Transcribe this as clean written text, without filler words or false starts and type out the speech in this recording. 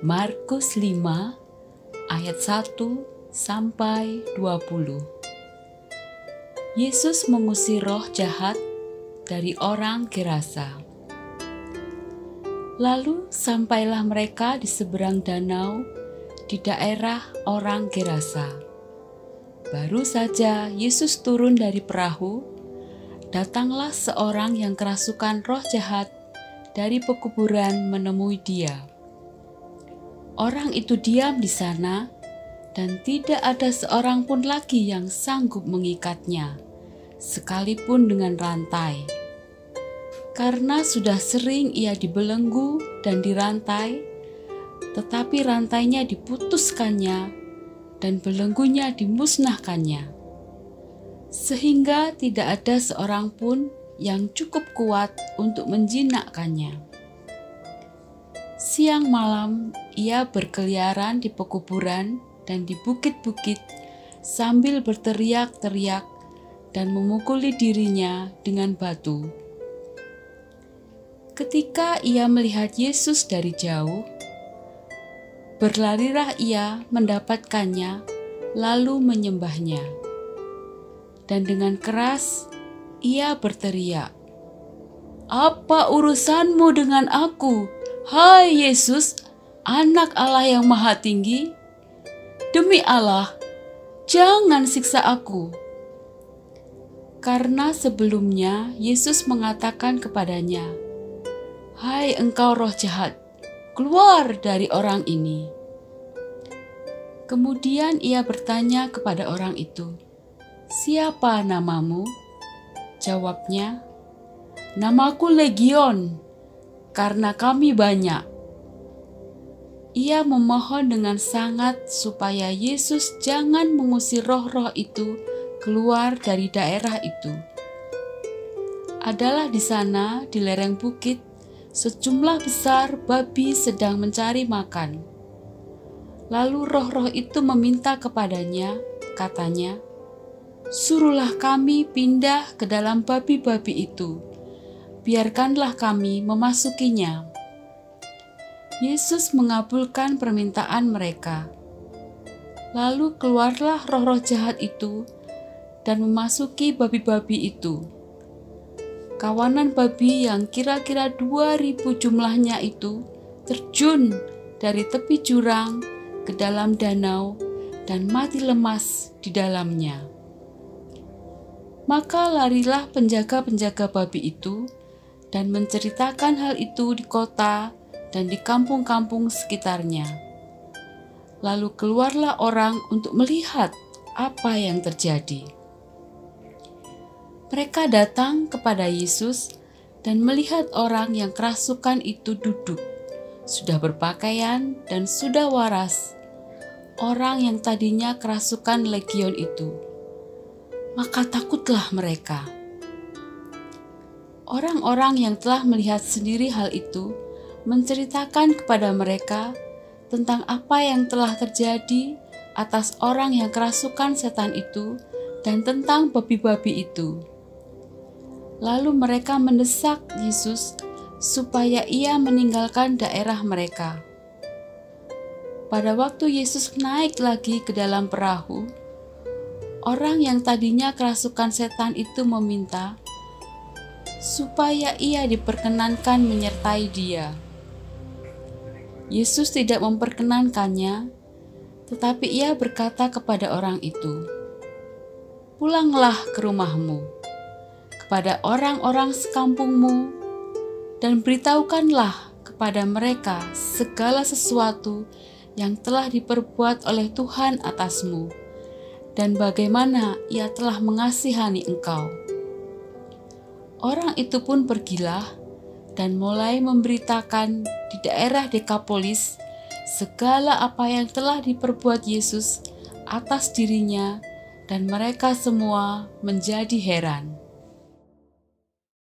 Markus 5 ayat 1 sampai 20. Yesus mengusir roh jahat dari orang Gerasa. Lalu sampailah mereka di seberang danau di daerah orang Gerasa. Baru saja Yesus turun dari perahu, datanglah seorang yang kerasukan roh jahat dari pekuburan menemui dia. Orang itu diam di sana, dan tidak ada seorang pun lagi yang sanggup mengikatnya, sekalipun dengan rantai. Karena sudah sering ia dibelenggu dan dirantai, tetapi rantainya diputuskannya dan belenggunya dimusnahkannya, sehingga tidak ada seorang pun yang cukup kuat untuk menjinakkannya. Siang malam ia berkeliaran di pekuburan dan di bukit-bukit sambil berteriak-teriak dan memukuli dirinya dengan batu. Ketika ia melihat Yesus dari jauh, berlarilah ia mendapatkannya lalu menyembahnya. Dan dengan keras ia berteriak, "Apa urusanmu dengan aku, hai Yesus, Anak Allah yang Maha Tinggi? Demi Allah, jangan siksa aku." Karena sebelumnya Yesus mengatakan kepadanya, "Hai engkau roh jahat, keluar dari orang ini." Kemudian ia bertanya kepada orang itu, "Siapa namamu?" Jawabnya, "Namaku Legion, karena kami banyak." Ia memohon dengan sangat supaya Yesus jangan mengusir roh-roh itu keluar dari daerah itu. Adalah di sana, di lereng bukit, sejumlah besar babi sedang mencari makan. Lalu roh-roh itu meminta kepadanya, katanya, "Suruhlah kami pindah ke dalam babi-babi itu, biarkanlah kami memasukinya." Yesus mengabulkan permintaan mereka. Lalu keluarlah roh-roh jahat itu dan memasuki babi-babi itu. Kawanan babi yang kira-kira 2.000 jumlahnya itu terjun dari tepi jurang ke dalam danau dan mati lemas di dalamnya. Maka larilah penjaga-penjaga babi itu dan menceritakan hal itu di kota dan di kampung-kampung sekitarnya. Lalu keluarlah orang untuk melihat apa yang terjadi. Mereka datang kepada Yesus dan melihat orang yang kerasukan itu duduk, sudah berpakaian dan sudah waras, orang yang tadinya kerasukan legion itu. Maka takutlah mereka. Orang-orang yang telah melihat sendiri hal itu menceritakan kepada mereka tentang apa yang telah terjadi atas orang yang kerasukan setan itu dan tentang babi-babi itu. Lalu mereka mendesak Yesus supaya ia meninggalkan daerah mereka. Pada waktu Yesus naik lagi ke dalam perahu, orang yang tadinya kerasukan setan itu meminta supaya ia diperkenankan menyertai dia. Yesus tidak memperkenankannya, tetapi ia berkata kepada orang itu, "Pulanglah ke rumahmu, kepada orang-orang sekampungmu, dan beritahukanlah kepada mereka segala sesuatu yang telah diperbuat oleh Tuhan atasmu, dan bagaimana ia telah mengasihani engkau." Orang itu pun pergilah dan mulai memberitakan di daerah Dekapolis segala apa yang telah diperbuat Yesus atas dirinya, dan mereka semua menjadi heran.